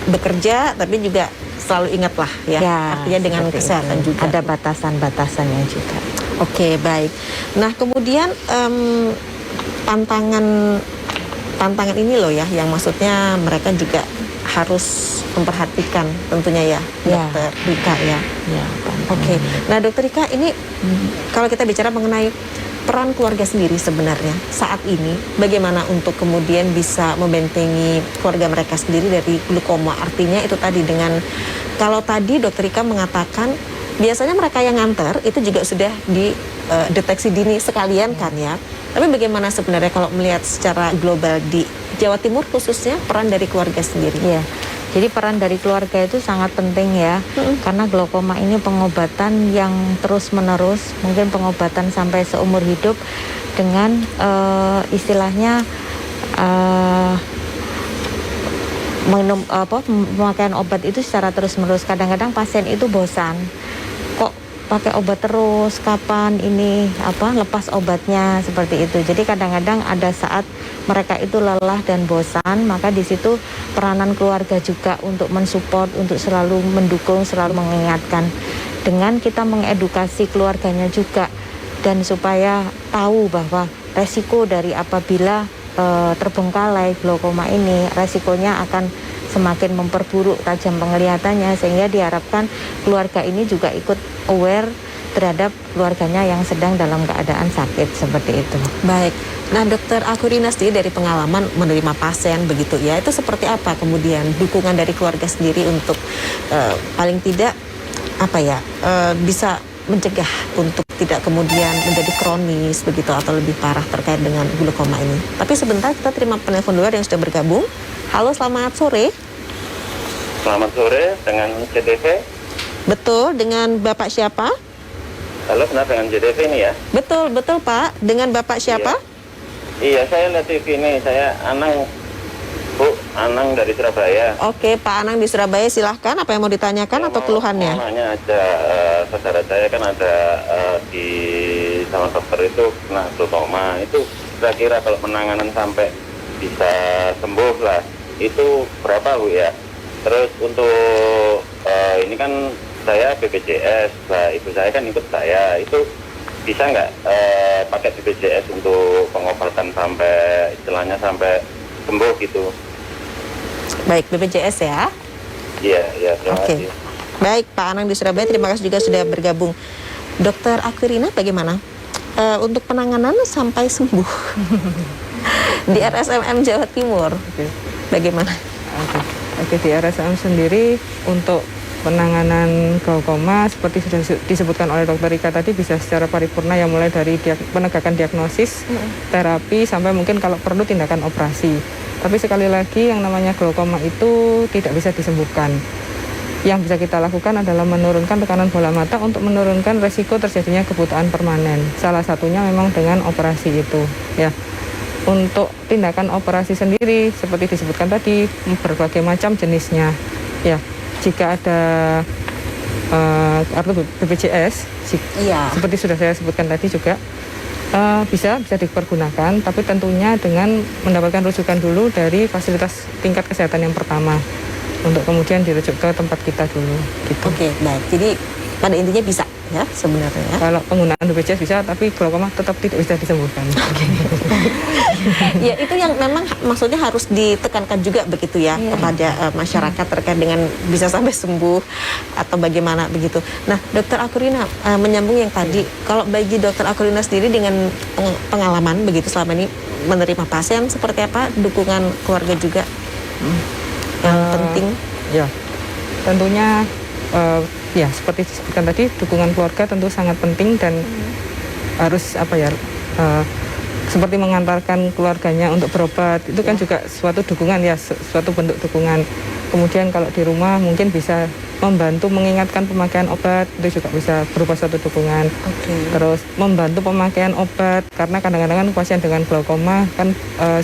bekerja tapi juga selalu ingatlah ya, artinya dengan kesehatan itu juga. Ada batasan-batasannya juga. Oke, baik. Nah, kemudian pantangan ini loh ya, yang maksudnya mereka juga harus memperhatikan tentunya ya, Dokter Rika ya. Oke. Nah, Dokter Rika, ini kalau kita bicara mengenai peran keluarga sendiri sebenarnya saat ini, bagaimana untuk kemudian bisa membentengi keluarga mereka sendiri dari glaukoma? Artinya itu tadi, dengan kalau tadi Dokter Rika mengatakan biasanya mereka yang nganter itu juga sudah dideteksi dini sekalian kan ya. Tapi bagaimana sebenarnya kalau melihat secara global di Jawa Timur khususnya peran dari keluarga sendiri? Iya. Jadi peran dari keluarga itu sangat penting ya, karena glaukoma ini pengobatan yang terus-menerus, mungkin pengobatan sampai seumur hidup dengan istilahnya pemakaian obat itu secara terus-menerus. Kadang-kadang pasien itu bosan, kok pakai obat terus, kapan ini lepas obatnya, seperti itu. Jadi kadang-kadang ada saat mereka itu lelah dan bosan, maka di situ peranan keluarga juga untuk mensupport, untuk selalu mendukung, selalu mengingatkan, dengan kita mengedukasi keluarganya juga, dan supaya tahu bahwa resiko dari apabila terbengkalai glaukoma ini, resikonya akan semakin memperburuk tajam penglihatannya, sehingga diharapkan keluarga ini juga ikut aware terhadap keluarganya yang sedang dalam keadaan sakit, seperti itu. Baik. Nah, Dokter Aquirina sendiri dari pengalaman menerima pasien begitu ya, itu seperti apa kemudian dukungan dari keluarga sendiri untuk paling tidak bisa mencegah untuk tidak kemudian menjadi kronis begitu atau lebih parah terkait dengan glaukoma ini. Tapi sebentar, kita terima penelpon luar yang sudah bergabung. Halo, selamat sore. Selamat sore, dengan CDV. Betul, dengan Bapak siapa? Halo, benar dengan JTV ini ya? Betul, betul Pak. Dengan Bapak siapa? Iya, saya lihat TV ini. Saya Anang, Bu. Anang dari Surabaya. Oke, Pak Anang di Surabaya, silahkan. Apa yang mau ditanyakan atau keluhannya? Mau nanya aja, saudara saya kan ada di sama dokter itu kena glaukoma. Itu kira-kira kalau penanganan sampai bisa sembuh lah, itu berapa Bu ya? Terus untuk ini kan saya BPJS, nah ibu saya kan ikut saya, itu bisa nggak pakai BPJS untuk pengobatan sampai istilahnya sampai sembuh gitu? Baik, BPJS ya. Iya, terima Oke. kasih. Baik, Pak Anang di Surabaya, terima kasih juga sudah bergabung. Dokter Aquirina, bagaimana untuk penanganan sampai sembuh di RSMM Jawa Timur? Oke. Bagaimana? Oke, di RSM sendiri untuk penanganan glaukoma seperti sudah disebutkan oleh Dokter Rika tadi bisa secara paripurna yang mulai dari penegakan diagnosis, terapi sampai mungkin kalau perlu tindakan operasi. Tapi sekali lagi yang namanya glaukoma itu tidak bisa disembuhkan. Yang bisa kita lakukan adalah menurunkan tekanan bola mata untuk menurunkan resiko terjadinya kebutaan permanen. Salah satunya memang dengan operasi itu, ya. Untuk tindakan operasi sendiri seperti disebutkan tadi berbagai macam jenisnya, ya. Jika ada kartu BPJS, Iya. seperti sudah saya sebutkan tadi juga bisa dipergunakan, tapi tentunya dengan mendapatkan rujukan dulu dari fasilitas tingkat kesehatan yang pertama, untuk kemudian dirujuk ke tempat kita dulu. Gitu. Oke, baik. Jadi pada intinya bisa ya sebenarnya ya. Kalau penggunaan BPJS bisa, tapi glaukoma tetap tidak bisa disembuhkan. Ya itu yang memang maksudnya harus ditekankan juga begitu ya kepada masyarakat terkait dengan bisa sampai sembuh atau bagaimana begitu. Nah, Dokter Aquirina menyambung yang tadi, kalau bagi Dokter Aquirina sendiri dengan pengalaman begitu selama ini menerima pasien seperti apa, dukungan keluarga juga yang penting? Ya, tentunya ya seperti disebutkan tadi, dukungan keluarga tentu sangat penting dan harus seperti mengantarkan keluarganya untuk berobat itu kan juga suatu dukungan ya, suatu bentuk dukungan. Kemudian kalau di rumah mungkin bisa membantu mengingatkan pemakaian obat, itu juga bisa berupa suatu dukungan. Terus membantu pemakaian obat karena kadang-kadang kan pasien dengan glaukoma kan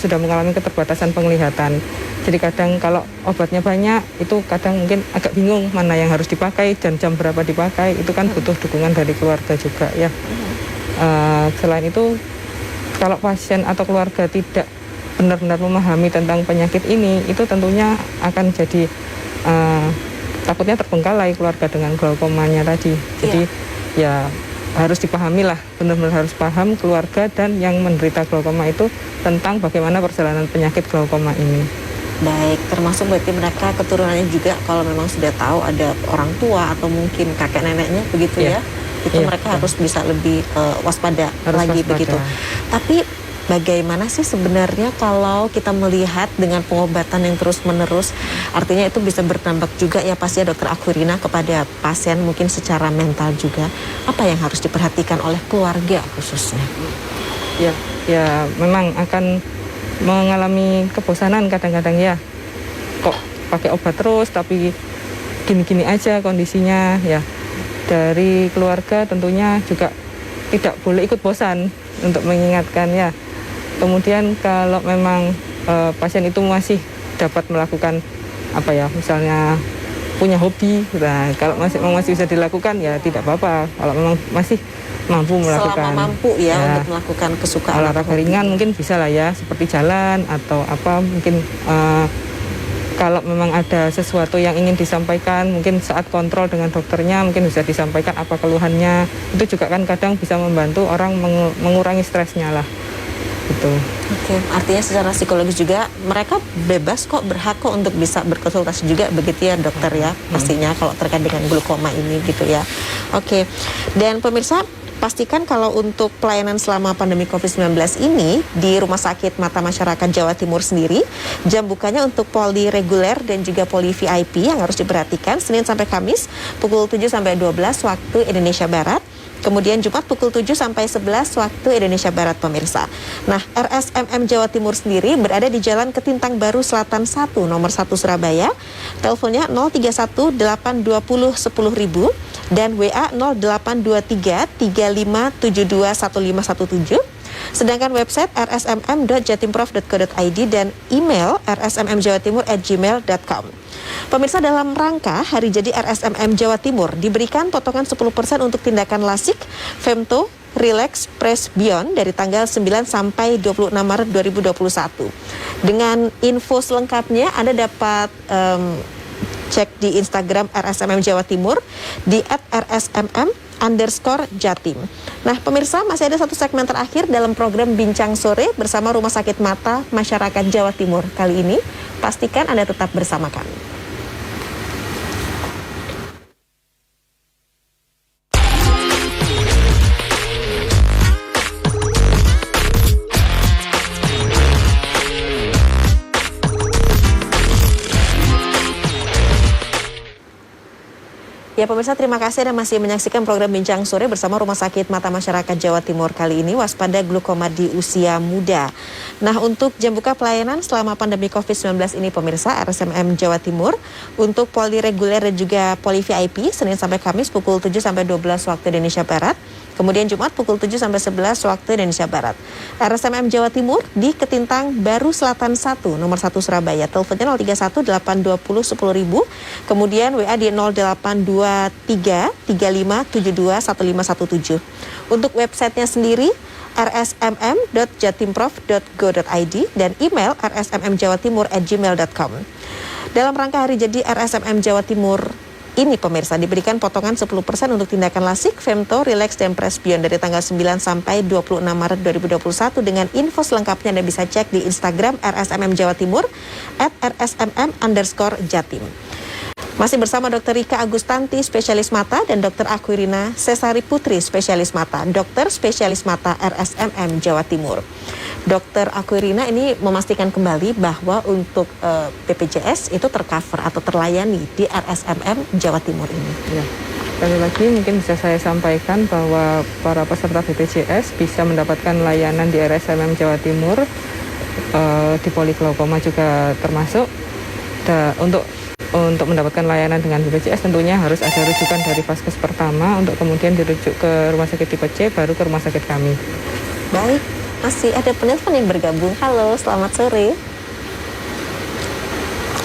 sudah mengalami keterbatasan penglihatan. Jadi kadang kalau obatnya banyak itu kadang mungkin agak bingung mana yang harus dipakai dan jam berapa dipakai, itu kan butuh dukungan dari keluarga juga ya. Selain itu kalau pasien atau keluarga tidak benar-benar memahami tentang penyakit ini, itu tentunya akan jadi takutnya terbengkalai keluarga dengan glaukomanya tadi. Jadi ya harus dipahami lah, benar-benar harus paham keluarga dan yang menderita glaukoma itu tentang bagaimana perjalanan penyakit glaukoma ini. Baik, termasuk berarti mereka keturunannya juga kalau memang sudah tahu ada orang tua atau mungkin kakek neneknya begitu ya. Itu mereka harus bisa lebih waspada lagi begitu. Tapi bagaimana sih sebenarnya kalau kita melihat dengan pengobatan yang terus-menerus, artinya itu bisa berdampak juga ya pasti ya Dokter Aquirina kepada pasien mungkin secara mental juga. Apa yang harus diperhatikan oleh keluarga khususnya? Ya memang akan mengalami kebosanan kadang-kadang ya. Kok pakai obat terus tapi gini-gini aja kondisinya ya. Dari keluarga tentunya juga tidak boleh ikut bosan untuk mengingatkan ya. Kemudian kalau memang pasien itu masih dapat melakukan misalnya punya hobi, nah kalau masih bisa dilakukan ya tidak apa-apa. Kalau memang masih mampu melakukan, selama mampu ya untuk melakukan kesukaan olahraga ringan mungkin bisa lah ya, seperti jalan atau apa mungkin. Kalau memang ada sesuatu yang ingin disampaikan, mungkin saat kontrol dengan dokternya mungkin bisa disampaikan apa keluhannya. Itu juga kan kadang bisa membantu orang mengurangi stresnya lah. Gitu. Oke, artinya secara psikologis juga mereka bebas kok, berhak kok untuk bisa berkonsultasi juga begitu ya dokter ya, pastinya kalau terkait dengan glaukoma ini gitu ya. Oke, dan pemirsa pastikan kalau untuk pelayanan selama pandemi COVID-19 ini di Rumah Sakit Mata Masyarakat Jawa Timur sendiri, jam bukanya untuk poli reguler dan juga poli VIP yang harus diperhatikan Senin sampai Kamis pukul 7 sampai 12 waktu Indonesia Barat, kemudian Jumat pukul 7 sampai 11 waktu Indonesia Barat pemirsa. Nah, RSMM Jawa Timur sendiri berada di Jalan Ketintang Baru Selatan 1, nomor 1 Surabaya. Teleponnya 031 820 10.000 dan WA 0823 3572 1517. Sedangkan website rsmm.jatimprof.co.id dan email rsmmjawatimur@gmail.com. Pemirsa, dalam rangka hari jadi RSMM Jawa Timur diberikan potongan 10% untuk tindakan lasik, femto, relax, press beyond dari tanggal 9 sampai 26 Maret 2021. Dengan info selengkapnya Anda dapat cek di Instagram RSMM Jawa Timur di @rsmm_jatim. Nah, pemirsa, masih ada satu segmen terakhir dalam program Bincang Sore bersama Rumah Sakit Mata Masyarakat Jawa Timur. Kali ini, pastikan Anda tetap bersama kami. Ya pemirsa, terima kasih Anda masih menyaksikan program Bincang Sore bersama Rumah Sakit Mata Masyarakat Jawa Timur. Kali ini waspada glaukoma di usia muda. Nah, untuk jam buka pelayanan selama pandemi COVID-19 ini pemirsa, RSMM Jawa Timur untuk poli reguler dan juga poli VIP Senin sampai Kamis pukul 7 sampai 12 waktu Indonesia Barat. Kemudian Jumat pukul 7 sampai 11 waktu Indonesia Barat. RSMM Jawa Timur di Ketintang Baru Selatan 1, nomor 1 Surabaya. Teleponnya 031 820 10.000. Kemudian WA di 0823 3572 1517. Untuk websitenya sendiri rsmm.jatimprof.go.id dan email rsmmjawatimur@gmail.com. Dalam rangka hari jadi RSMM Jawa Timur ini pemirsa diberikan potongan 10% untuk tindakan lasik, femto, relax, dan press beyond dari tanggal 9 sampai 26 Maret 2021 dengan info selengkapnya Anda bisa cek di Instagram RSMM Jawa Timur @rsmm_jatim. Masih bersama Dr. Rika Agustanti, spesialis mata, dan Dr. Aquirina Sesari Putri, spesialis mata, dokter spesialis mata RSMM Jawa Timur. Dr. Aquirina ini memastikan kembali bahwa untuk BPJS itu tercover atau terlayani di RSMM Jawa Timur ini. Ya, sekali lagi mungkin bisa saya sampaikan bahwa para peserta BPJS bisa mendapatkan layanan di RSMM Jawa Timur, di poli glaukoma juga termasuk. Untuk mendapatkan layanan dengan BPJS tentunya harus ada rujukan dari vaskes pertama untuk kemudian dirujuk ke rumah sakit tipe C, baru ke rumah sakit kami. Baik, masih ada penelpon yang bergabung. Halo, selamat sore.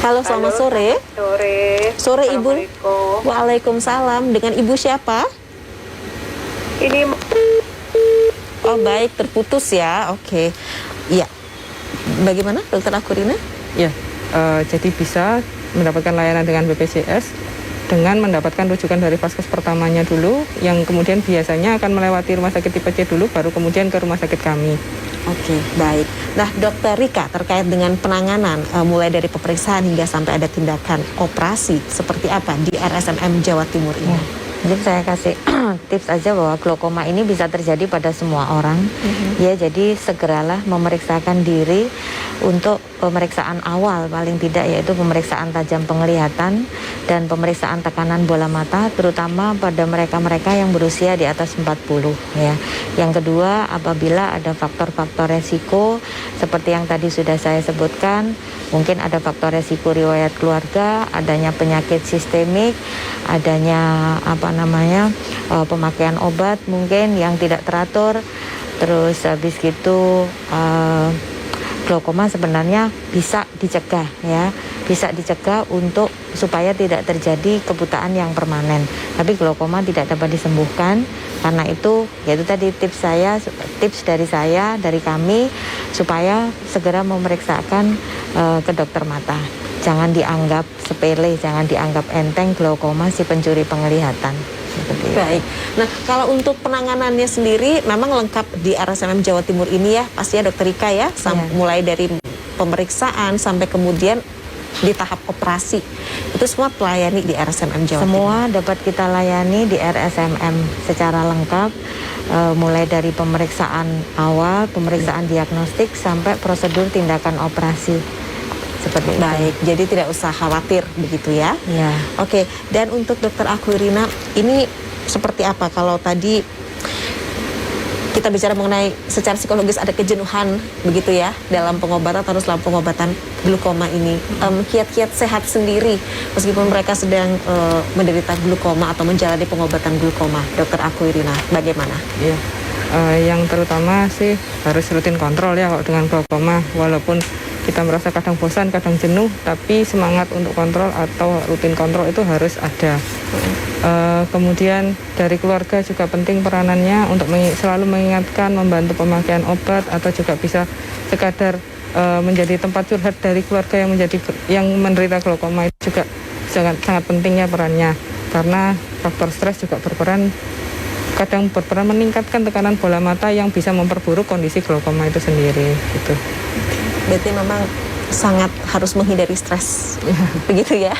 Halo, selamat sore. Sore Ibu. Waalaikumsalam. Dengan Ibu siapa? Ini Oh baik, terputus ya. Oke. Iya. Bagaimana Dokter Aquirina? Ya, jadi bisa mendapatkan layanan dengan BPJS dengan mendapatkan rujukan dari vaskes pertamanya dulu, yang kemudian biasanya akan melewati rumah sakit tipe C dulu, baru kemudian ke rumah sakit kami. Oke, baik. Nah, Dokter Rika, terkait dengan penanganan mulai dari pemeriksaan hingga sampai ada tindakan operasi seperti apa di RSMM Jawa Timur ini? Jadi saya kasih tips aja bahwa glaukoma ini bisa terjadi pada semua orang. Ya, jadi segeralah memeriksakan diri untuk pemeriksaan awal paling tidak, yaitu pemeriksaan tajam penglihatan dan pemeriksaan tekanan bola mata, terutama pada mereka-mereka yang berusia di atas 40 ya. Yang kedua, apabila ada faktor-faktor resiko seperti yang tadi sudah saya sebutkan, mungkin ada faktor resiko riwayat keluarga, adanya penyakit sistemik, adanya pemakaian obat mungkin yang tidak teratur. Terus habis gitu glaukoma sebenarnya bisa dicegah ya, bisa dicegah untuk supaya tidak terjadi kebutaan yang permanen. Tapi glaukoma tidak dapat disembuhkan. Karena itu, yaitu tadi tips dari kami supaya segera memeriksakan ke dokter mata. Jangan dianggap sepele, jangan dianggap enteng glaukoma si pencuri penglihatan. Baik. Nah, kalau untuk penanganannya sendiri memang lengkap di RSMM Jawa Timur ini ya, pasti ya Dokter Rika ya, mulai dari pemeriksaan sampai kemudian di tahap operasi. Itu semua pelayani di RSMM Jawa Timur. Semua dapat kita layani di RSMM secara lengkap, mulai dari pemeriksaan awal, pemeriksaan diagnostik sampai prosedur tindakan operasi. Seperti baik, itu. Jadi tidak usah khawatir begitu ya. Ya. Oke, dan untuk Dokter Aquirina ini seperti apa kalau tadi kita bicara mengenai secara psikologis ada kejenuhan begitu ya dalam pengobatan atau dalam pengobatan glukoma ini. Kiat-kiat sehat sendiri meskipun mereka sedang menderita glukoma atau menjalani pengobatan glukoma. Dokter Aquirina, bagaimana? Iya. Yang terutama sih harus rutin kontrol ya kalau dengan glaukoma, walaupun kita merasa kadang bosan, kadang jenuh, tapi semangat untuk kontrol atau rutin kontrol itu harus ada. Kemudian dari keluarga juga penting peranannya untuk selalu mengingatkan, membantu pemakaian obat, atau juga bisa sekadar menjadi tempat curhat dari keluarga yang menderita glaukoma itu juga sangat pentingnya perannya, karena faktor stres juga kadang berperan meningkatkan tekanan bola mata yang bisa memperburuk kondisi glaukoma itu sendiri gitu. Berarti memang sangat harus menghindari stres, begitu ya.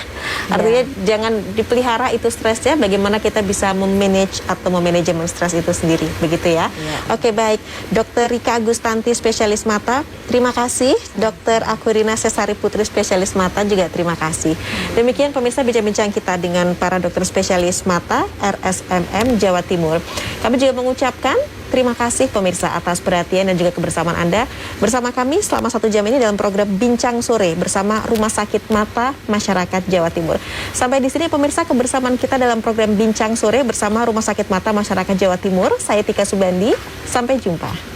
Artinya jangan dipelihara itu stresnya, bagaimana kita bisa memanage atau memanajemen stres itu sendiri, begitu ya. Oke, baik. Dr. Rika Agustanti, spesialis mata, terima kasih. Dr. Aquirina Sesari Putri, spesialis mata, juga terima kasih. Demikian pemirsa bincang-bincang kita dengan para dokter spesialis mata RSMM Jawa Timur. Kami juga mengucapkan terima kasih pemirsa atas perhatian dan juga kebersamaan Anda bersama kami selama 1 jam ini dalam program Bincang Sore bersama Rumah Sakit Mata Masyarakat Jawa Timur. Sampai di sini pemirsa kebersamaan kita dalam program Bincang Sore bersama Rumah Sakit Mata Masyarakat Jawa Timur. Saya Tika Subandi, sampai jumpa.